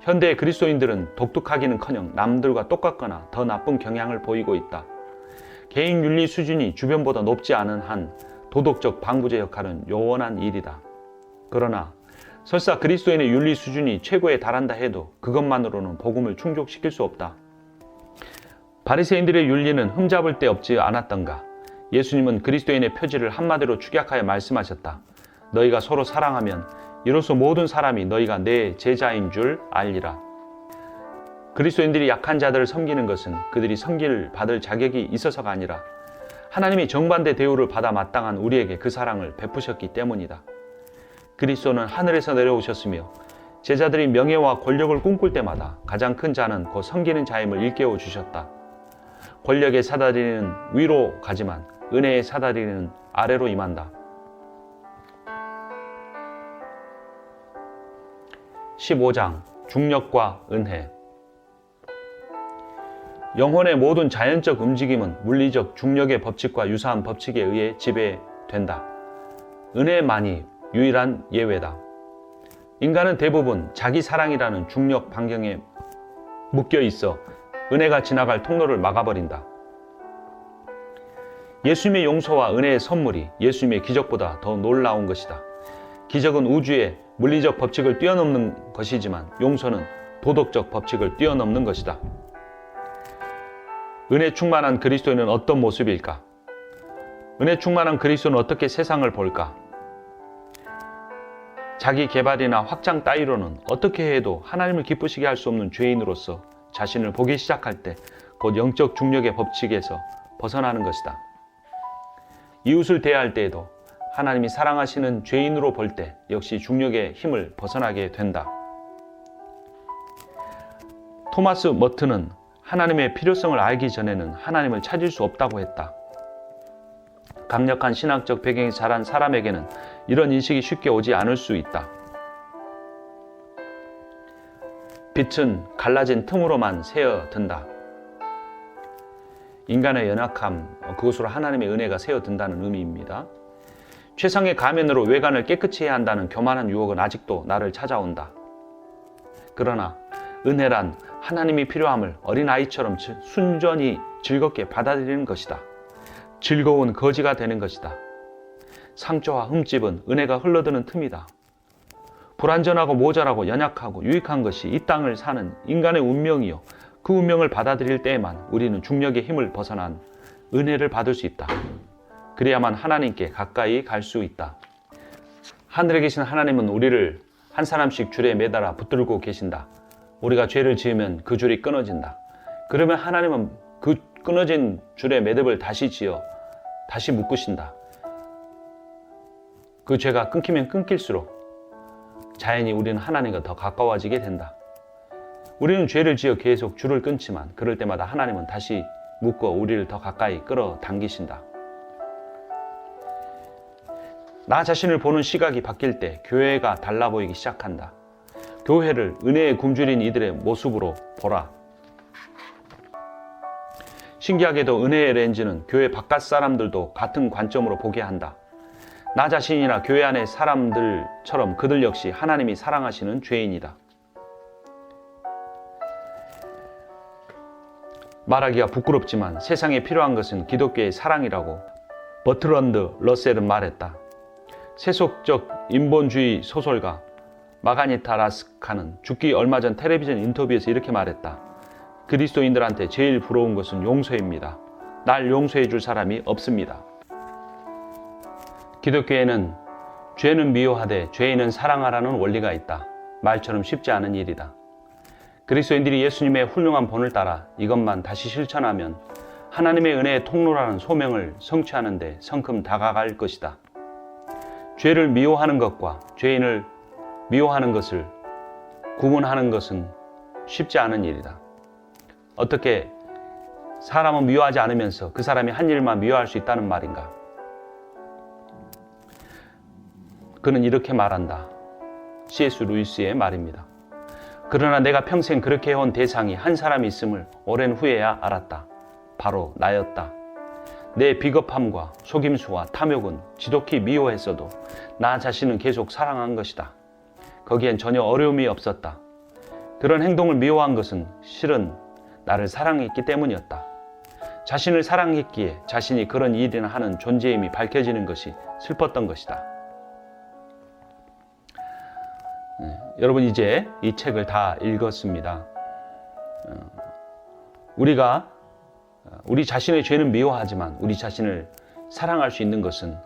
현대의 그리스도인들은 독특하기는커녕 남들과 똑같거나 더 나쁜 경향을 보이고 있다. 개인 윤리 수준이 주변보다 높지 않은 한 도덕적 방부제 역할은 요원한 일이다. 그러나 설사 그리스도인의 윤리 수준이 최고에 달한다 해도 그것만으로는 복음을 충족시킬 수 없다. 바리새인들의 윤리는 흠잡을 데 없지 않았던가. 예수님은 그리스도인의 표지를 한마디로 축약하여 말씀하셨다. 너희가 서로 사랑하면 이로써 모든 사람이 너희가 내 제자인 줄 알리라. 그리스도인들이 약한 자들을 섬기는 것은 그들이 섬기를 받을 자격이 있어서가 아니라 하나님이 정반대 대우를 받아 마땅한 우리에게 그 사랑을 베푸셨기 때문이다. 그리스도는 하늘에서 내려오셨으며 제자들이 명예와 권력을 꿈꿀 때마다 가장 큰 자는 곧 섬기는 자임을 일깨워 주셨다. 권력의 사다리는 위로 가지만 은혜의 사다리는 아래로 임한다. 15장 중력과 은혜. 영혼의 모든 자연적 움직임은 물리적 중력의 법칙과 유사한 법칙에 의해 지배된다. 은혜만이 유일한 예외다. 인간은 대부분 자기 사랑이라는 중력 반경에 묶여 있어 은혜가 지나갈 통로를 막아버린다. 예수님의 용서와 은혜의 선물이 예수님의 기적보다 더 놀라운 것이다. 기적은 우주의 물리적 법칙을 뛰어넘는 것이지만 용서는 도덕적 법칙을 뛰어넘는 것이다. 은혜 충만한 그리스도인은 어떤 모습일까? 은혜 충만한 그리스도는 어떻게 세상을 볼까? 자기 개발이나 확장 따위로는 어떻게 해도 하나님을 기쁘시게 할 수 없는 죄인으로서 자신을 보기 시작할 때 곧 영적 중력의 법칙에서 벗어나는 것이다. 이웃을 대할 때에도 하나님이 사랑하시는 죄인으로 볼 때 역시 중력의 힘을 벗어나게 된다. 토마스 머튼은 하나님의 필요성을 알기 전에는 하나님을 찾을 수 없다고 했다. 강력한 신학적 배경이 자란 사람에게는 이런 인식이 쉽게 오지 않을 수 있다. 빛은 갈라진 틈으로만 새어든다. 인간의 연약함, 그것으로 하나님의 은혜가 새어든다는 의미입니다. 최상의 가면으로 외관을 깨끗이 해야 한다는 교만한 유혹은 아직도 나를 찾아온다. 그러나 은혜란 하나님이 필요함을 어린아이처럼 순전히 즐겁게 받아들이는 것이다. 즐거운 거지가 되는 것이다. 상처와 흠집은 은혜가 흘러드는 틈이다. 불완전하고 모자라고 연약하고 유익한 것이 이 땅을 사는 인간의 운명이요. 그 운명을 받아들일 때에만 우리는 중력의 힘을 벗어난 은혜를 받을 수 있다. 그래야만 하나님께 가까이 갈 수 있다. 하늘에 계신 하나님은 우리를 한 사람씩 줄에 매달아 붙들고 계신다. 우리가 죄를 지으면 그 줄이 끊어진다. 그러면 하나님은 그 끊어진 줄의 매듭을 다시 지어 다시 묶으신다. 그 죄가 끊기면 끊길수록 자연히 우리는 하나님과 더 가까워지게 된다. 우리는 죄를 지어 계속 줄을 끊지만 그럴 때마다 하나님은 다시 묶어 우리를 더 가까이 끌어당기신다. 나 자신을 보는 시각이 바뀔 때 교회가 달라 보이기 시작한다. 교회를 은혜의 굶주린 이들의 모습으로 보라. 신기하게도 은혜의 렌즈는 교회 바깥 사람들도 같은 관점으로 보게 한다. 나 자신이나 교회 안의 사람들처럼 그들 역시 하나님이 사랑하시는 죄인이다. 말하기가 부끄럽지만 세상에 필요한 것은 기독교의 사랑이라고 버트런드 러셀은 말했다. 세속적 인본주의 소설가 마가니타 라스카는 죽기 얼마 전 텔레비전 인터뷰에서 이렇게 말했다. 그리스도인들한테 제일 부러운 것은 용서입니다. 날 용서해 줄 사람이 없습니다. 기독교에는 죄는 미워하되 죄인은 사랑하라는 원리가 있다. 말처럼 쉽지 않은 일이다. 그리스도인들이 예수님의 훌륭한 본을 따라 이것만 다시 실천하면 하나님의 은혜의 통로라는 소명을 성취하는 데 성큼 다가갈 것이다. 죄를 미워하는 것과 죄인을 미워하는 것을 구분하는 것은 쉽지 않은 일이다. 어떻게 사람은 미워하지 않으면서 그 사람이 한 일만 미워할 수 있다는 말인가? 그는 이렇게 말한다. C.S. 루이스의 말입니다. 그러나 내가 평생 그렇게 해온 대상이 한 사람이 있음을 오랜 후에야 알았다. 바로 나였다. 내 비겁함과 속임수와 탐욕은 지독히 미워했어도 나 자신은 계속 사랑한 것이다. 거기엔 전혀 어려움이 없었다. 그런 행동을 미워한 것은 실은 나를 사랑했기 때문이었다. 자신을 사랑했기에 자신이 그런 일이나 하는 존재임이 밝혀지는 것이 슬펐던 것이다. 여러분 이제 이 책을 다 읽었습니다. 우리가 우리 자신의 죄는 미워하지만 우리 자신을 사랑할 수 있는 것은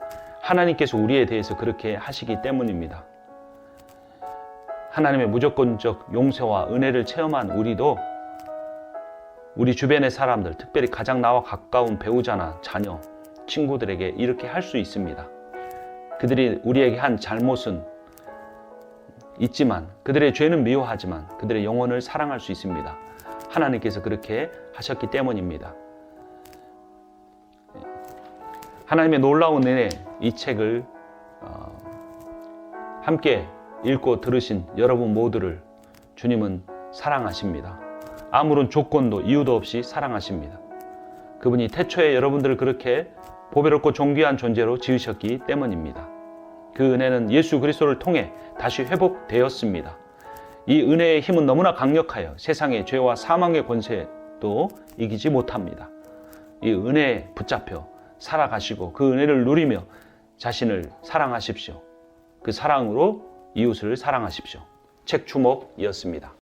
하나님께서 우리에 대해서 그렇게 하시기 때문입니다. 하나님의 무조건적 용서와 은혜를 체험한 우리도 우리 주변의 사람들, 특별히 가장 나와 가까운 배우자나 자녀, 친구들에게 이렇게 할 수 있습니다. 그들이 우리에게 한 잘못은 있지만 그들의 죄는 미워하지만 그들의 영혼을 사랑할 수 있습니다. 하나님께서 그렇게 하셨기 때문입니다. 하나님의 놀라운 은혜, 이 책을 함께 읽고 들으신 여러분 모두를 주님은 사랑하십니다. 아무런 조건도 이유도 없이 사랑하십니다. 그분이 태초에 여러분들을 그렇게 보배롭고 존귀한 존재로 지으셨기 때문입니다. 그 은혜는 예수 그리스도를 통해 다시 회복되었습니다. 이 은혜의 힘은 너무나 강력하여 세상의 죄와 사망의 권세도 이기지 못합니다. 이 은혜에 붙잡혀 살아가시고 그 은혜를 누리며 자신을 사랑하십시오. 그 사랑으로 이웃을 사랑하십시오. 책 주목이었습니다.